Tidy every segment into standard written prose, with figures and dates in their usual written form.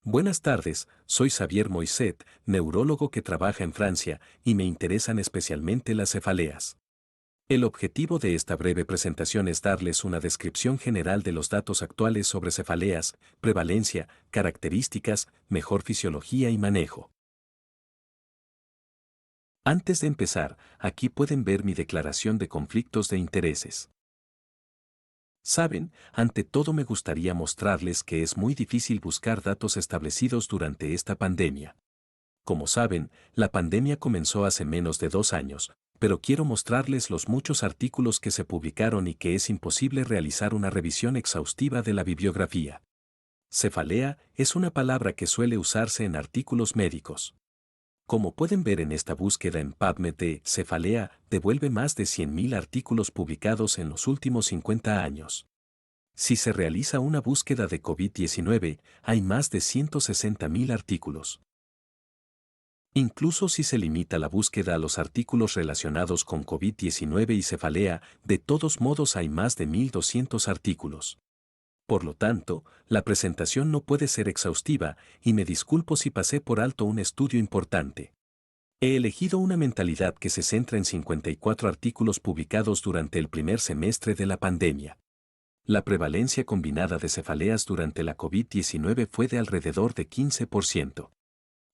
Buenas tardes, soy Xavier Moisset, neurólogo que trabaja en Francia, y me interesan especialmente las cefaleas. El objetivo de esta breve presentación es darles una descripción general de los datos actuales sobre cefaleas, prevalencia, características, mejor fisiología y manejo. Antes de empezar, aquí pueden ver mi declaración de conflictos de intereses. Saben, ante todo me gustaría mostrarles que es muy difícil buscar datos establecidos durante esta pandemia. Como saben, la pandemia comenzó hace menos de 2 años, pero quiero mostrarles los muchos artículos que se publicaron y que es imposible realizar una revisión exhaustiva de la bibliografía. Cefalea es una palabra que suele usarse en artículos médicos. Como pueden ver en esta búsqueda en PubMed de cefalea, devuelve más de 100.000 artículos publicados en los últimos 50 años. Si se realiza una búsqueda de COVID-19, hay más de 160.000 artículos. Incluso si se limita la búsqueda a los artículos relacionados con COVID-19 y cefalea, de todos modos hay más de 1.200 artículos. Por lo tanto, la presentación no puede ser exhaustiva, y me disculpo si pasé por alto un estudio importante. He elegido una mentalidad que se centra en 54 artículos publicados durante el primer semestre de la pandemia. La prevalencia combinada de cefaleas durante la COVID-19 fue de alrededor de 15%.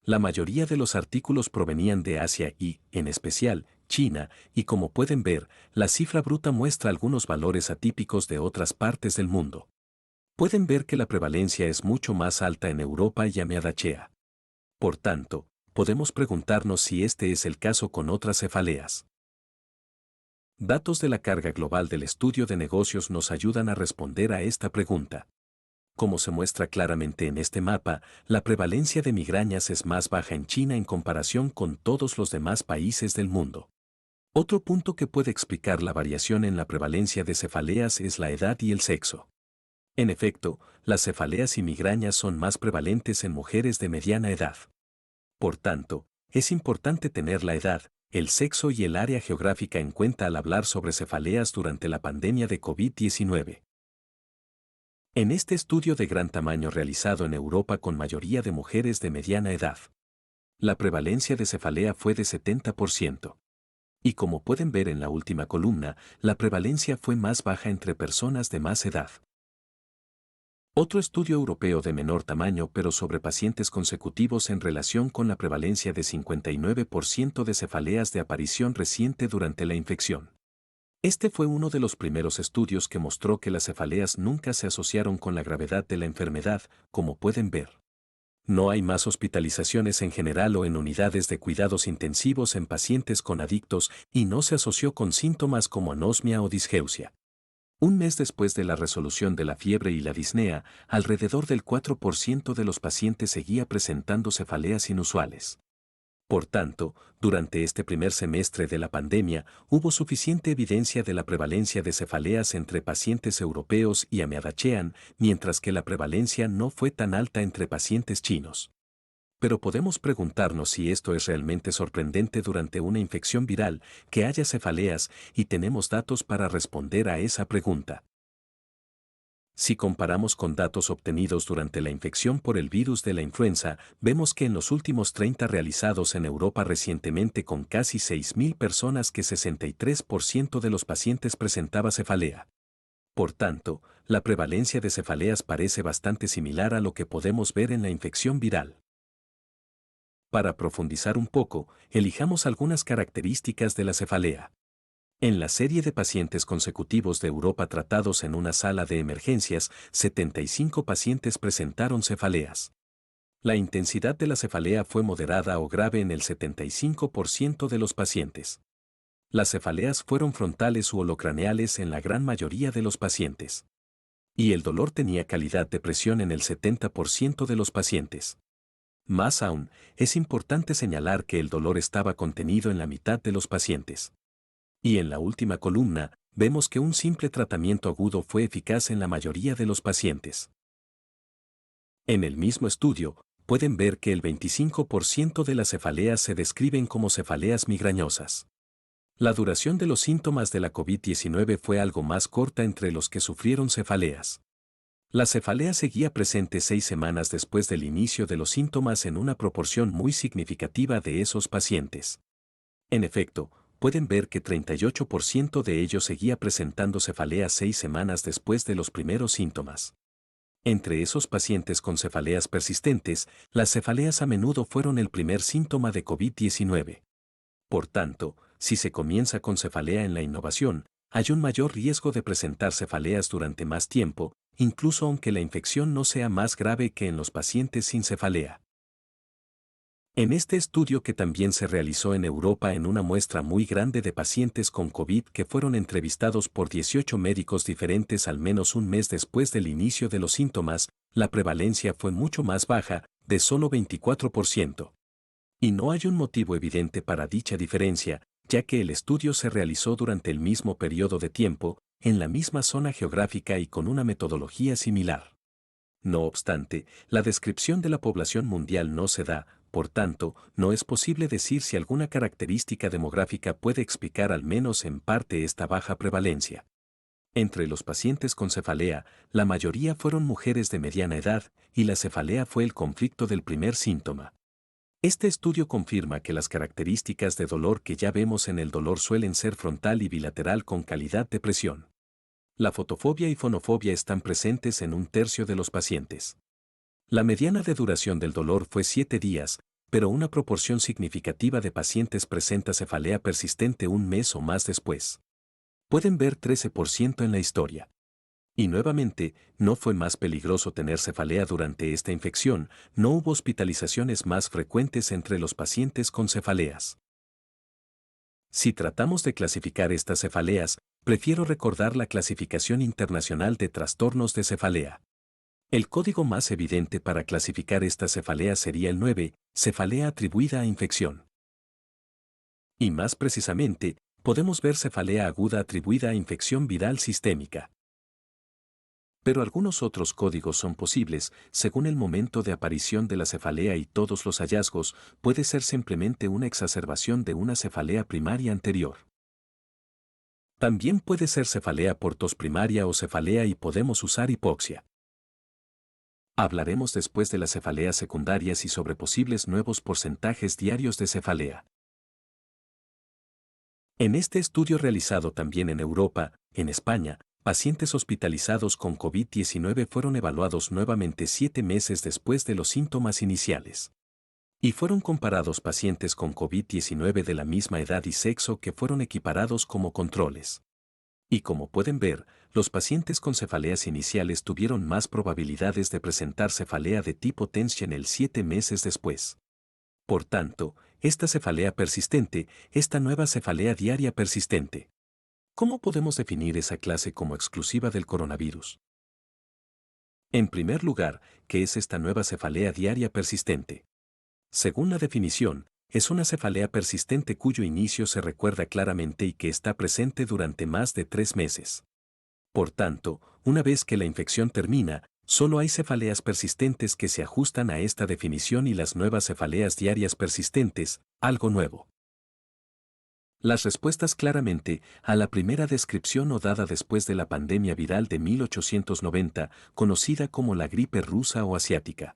La mayoría de los artículos provenían de Asia y, en especial, China, y como pueden ver, la cifra bruta muestra algunos valores atípicos de otras partes del mundo. Pueden ver que la prevalencia es mucho más alta en Europa y Amiadachea. Por tanto, podemos preguntarnos si este es el caso con otras cefaleas. Datos de la carga global del estudio de negocios nos ayudan a responder a esta pregunta. Como se muestra claramente en este mapa, la prevalencia de migrañas es más baja en China en comparación con todos los demás países del mundo. Otro punto que puede explicar la variación en la prevalencia de cefaleas es la edad y el sexo. En efecto, las cefaleas y migrañas son más prevalentes en mujeres de mediana edad. Por tanto, es importante tener la edad, el sexo y el área geográfica en cuenta al hablar sobre cefaleas durante la pandemia de COVID-19. En este estudio de gran tamaño realizado en Europa con mayoría de mujeres de mediana edad, la prevalencia de cefalea fue de 70%. Y como pueden ver en la última columna, la prevalencia fue más baja entre personas de más edad. Otro estudio europeo de menor tamaño pero sobre pacientes consecutivos en relación con la prevalencia de 59% de cefaleas de aparición reciente durante la infección. Este fue uno de los primeros estudios que mostró que las cefaleas nunca se asociaron con la gravedad de la enfermedad, como pueden ver. No hay más hospitalizaciones en general o en unidades de cuidados intensivos en pacientes con adictos y no se asoció con síntomas como anosmia o disgeusia. Un mes después de la resolución de la fiebre y la disnea, alrededor del 4% de los pacientes seguía presentando cefaleas inusuales. Por tanto, durante este primer semestre de la pandemia, hubo suficiente evidencia de la prevalencia de cefaleas entre pacientes europeos y amiadachean, mientras que la prevalencia no fue tan alta entre pacientes chinos. Pero podemos preguntarnos si esto es realmente sorprendente durante una infección viral, que haya cefaleas, y tenemos datos para responder a esa pregunta. Si comparamos con datos obtenidos durante la infección por el virus de la influenza, vemos que en los últimos 30 realizados en Europa recientemente con casi 6.000 personas que 63% de los pacientes presentaba cefalea. Por tanto, la prevalencia de cefaleas parece bastante similar a lo que podemos ver en la infección viral. Para profundizar un poco, elijamos algunas características de la cefalea. En la serie de pacientes consecutivos de Europa tratados en una sala de emergencias, 75 pacientes presentaron cefaleas. La intensidad de la cefalea fue moderada o grave en el 75% de los pacientes. Las cefaleas fueron frontales u holocraneales en la gran mayoría de los pacientes. Y el dolor tenía calidad de presión en el 70% de los pacientes. Más aún, es importante señalar que el dolor estaba contenido en la mitad de los pacientes. Y en la última columna, vemos que un simple tratamiento agudo fue eficaz en la mayoría de los pacientes. En el mismo estudio, pueden ver que el 25% de las cefaleas se describen como cefaleas migrañosas. La duración de los síntomas de la COVID-19 fue algo más corta entre los que sufrieron cefaleas. La cefalea seguía presente 6 semanas después del inicio de los síntomas en una proporción muy significativa de esos pacientes. En efecto, pueden ver que 38% de ellos seguía presentando cefalea 6 semanas después de los primeros síntomas. Entre esos pacientes con cefaleas persistentes, las cefaleas a menudo fueron el primer síntoma de COVID-19. Por tanto, si se comienza con cefalea en la innovación, hay un mayor riesgo de presentar cefaleas durante más tiempo, incluso aunque la infección no sea más grave que en los pacientes sin cefalea. En este estudio, que también se realizó en Europa en una muestra muy grande de pacientes con COVID que fueron entrevistados por 18 médicos diferentes al menos un mes después del inicio de los síntomas, la prevalencia fue mucho más baja, de solo 24%. Y no hay un motivo evidente para dicha diferencia, ya que el estudio se realizó durante el mismo periodo de tiempo, en la misma zona geográfica y con una metodología similar. No obstante, la descripción de la población mundial no se da, por tanto, no es posible decir si alguna característica demográfica puede explicar al menos en parte esta baja prevalencia. Entre los pacientes con cefalea, la mayoría fueron mujeres de mediana edad, y la cefalea fue el conflicto del primer síntoma. Este estudio confirma que las características de dolor que ya vemos en el dolor suelen ser frontal y bilateral con calidad de presión. La fotofobia y fonofobia están presentes en un tercio de los pacientes. La mediana de duración del dolor fue 7 días, pero una proporción significativa de pacientes presenta cefalea persistente un mes o más después. Pueden ver 13% en la historia. Y nuevamente, no fue más peligroso tener cefalea durante esta infección, no hubo hospitalizaciones más frecuentes entre los pacientes con cefaleas. Si tratamos de clasificar estas cefaleas, prefiero recordar la Clasificación Internacional de Trastornos de Cefalea. El código más evidente para clasificar esta cefalea sería el 9, cefalea atribuida a infección. Y más precisamente, podemos ver cefalea aguda atribuida a infección viral sistémica. Pero algunos otros códigos son posibles, según el momento de aparición de la cefalea, y todos los hallazgos puede ser simplemente una exacerbación de una cefalea primaria anterior. También puede ser cefalea por tos primaria o cefalea, y podemos usar hipoxia. Hablaremos después de las cefaleas secundarias y sobre posibles nuevos porcentajes diarios de cefalea. En este estudio, realizado también en Europa, en España, pacientes hospitalizados con COVID-19 fueron evaluados nuevamente 7 meses después de los síntomas iniciales. Y fueron comparados pacientes con COVID-19 de la misma edad y sexo que fueron equiparados como controles. Y como pueden ver, los pacientes con cefaleas iniciales tuvieron más probabilidades de presentar cefalea de tipo TENS en el 7 meses después. Por tanto, esta cefalea persistente, esta nueva cefalea diaria persistente. ¿Cómo podemos definir esa clase como exclusiva del coronavirus? En primer lugar, ¿qué es esta nueva cefalea diaria persistente? Según la definición, es una cefalea persistente cuyo inicio se recuerda claramente y que está presente durante más de 3 meses. Por tanto, una vez que la infección termina, solo hay cefaleas persistentes que se ajustan a esta definición y las nuevas cefaleas diarias persistentes, algo nuevo. Las respuestas claramente a la primera descripción o dada después de la pandemia viral de 1890, conocida como la gripe rusa o asiática.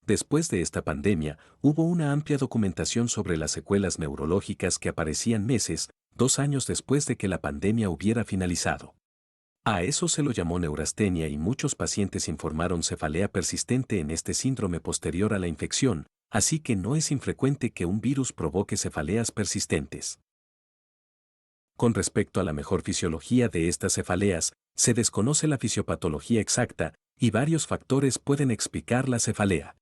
Después de esta pandemia, hubo una amplia documentación sobre las secuelas neurológicas que aparecían meses, 2 años después de que la pandemia hubiera finalizado. A eso se lo llamó neurastenia, y muchos pacientes informaron cefalea persistente en este síndrome posterior a la infección, así que no es infrecuente que un virus provoque cefaleas persistentes. Con respecto a la mejor fisiología de estas cefaleas, se desconoce la fisiopatología exacta, y varios factores pueden explicar la cefalea.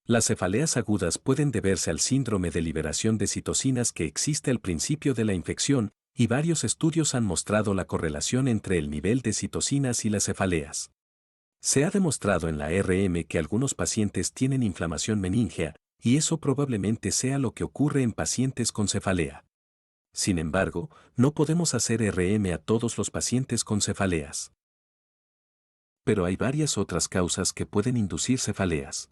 Las cefaleas agudas pueden deberse al síndrome de liberación de citocinas que existe al principio de la infección, y varios estudios han mostrado la correlación entre el nivel de citocinas y las cefaleas. Se ha demostrado en la RM que algunos pacientes tienen inflamación meningea, y eso probablemente sea lo que ocurre en pacientes con cefalea. Sin embargo, no podemos hacer RM a todos los pacientes con cefaleas. Pero hay varias otras causas que pueden inducir cefaleas.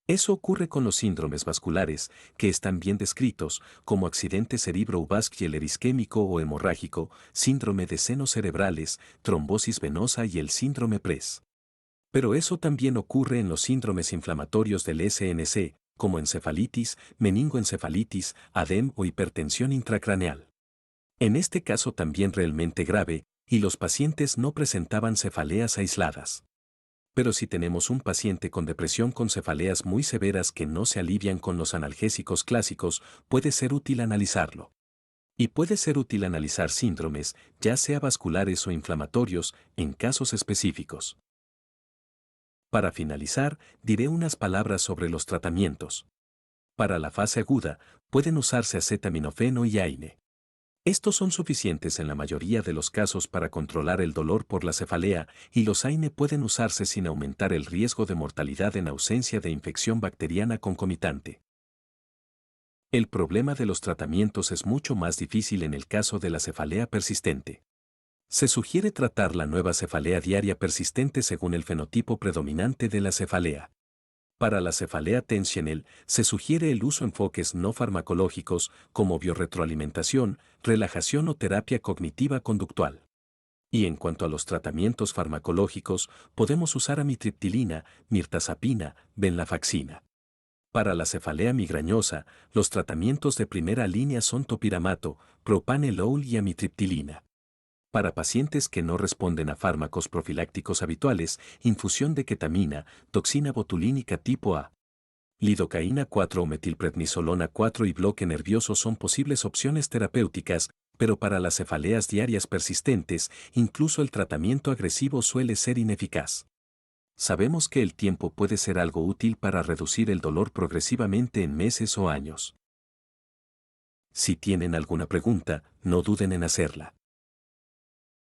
Eso ocurre con los síndromes vasculares, que están bien descritos, como accidente cerebrovascular isquémico o hemorrágico, síndrome de senos cerebrales, trombosis venosa y el síndrome PRES. Pero eso también ocurre en los síndromes inflamatorios del SNC, como encefalitis, meningoencefalitis, ADEM o hipertensión intracraneal. En este caso también realmente grave, y los pacientes no presentaban cefaleas aisladas. Pero si tenemos un paciente con depresión con cefaleas muy severas que no se alivian con los analgésicos clásicos, puede ser útil analizarlo. Y puede ser útil analizar síndromes, ya sea vasculares o inflamatorios, en casos específicos. Para finalizar, diré unas palabras sobre los tratamientos. Para la fase aguda, pueden usarse acetaminofeno y AINE. Estos son suficientes en la mayoría de los casos para controlar el dolor por la cefalea, y los AINE pueden usarse sin aumentar el riesgo de mortalidad en ausencia de infección bacteriana concomitante. El problema de los tratamientos es mucho más difícil en el caso de la cefalea persistente. Se sugiere tratar la nueva cefalea diaria persistente según el fenotipo predominante de la cefalea. Para la cefalea tensional, se sugiere el uso de enfoques no farmacológicos como biorretroalimentación, relajación o terapia cognitiva conductual. Y en cuanto a los tratamientos farmacológicos, podemos usar amitriptilina, mirtazapina, venlafaxina. Para la cefalea migrañosa, los tratamientos de primera línea son topiramato, propanolol y amitriptilina. Para pacientes que no responden a fármacos profilácticos habituales, infusión de ketamina, toxina botulínica tipo A. Lidocaína 4 o metilprednisolona 4 y bloque nervioso son posibles opciones terapéuticas, pero para las cefaleas diarias persistentes, incluso el tratamiento agresivo suele ser ineficaz. Sabemos que el tiempo puede ser algo útil para reducir el dolor progresivamente en meses o años. Si tienen alguna pregunta, no duden en hacerla.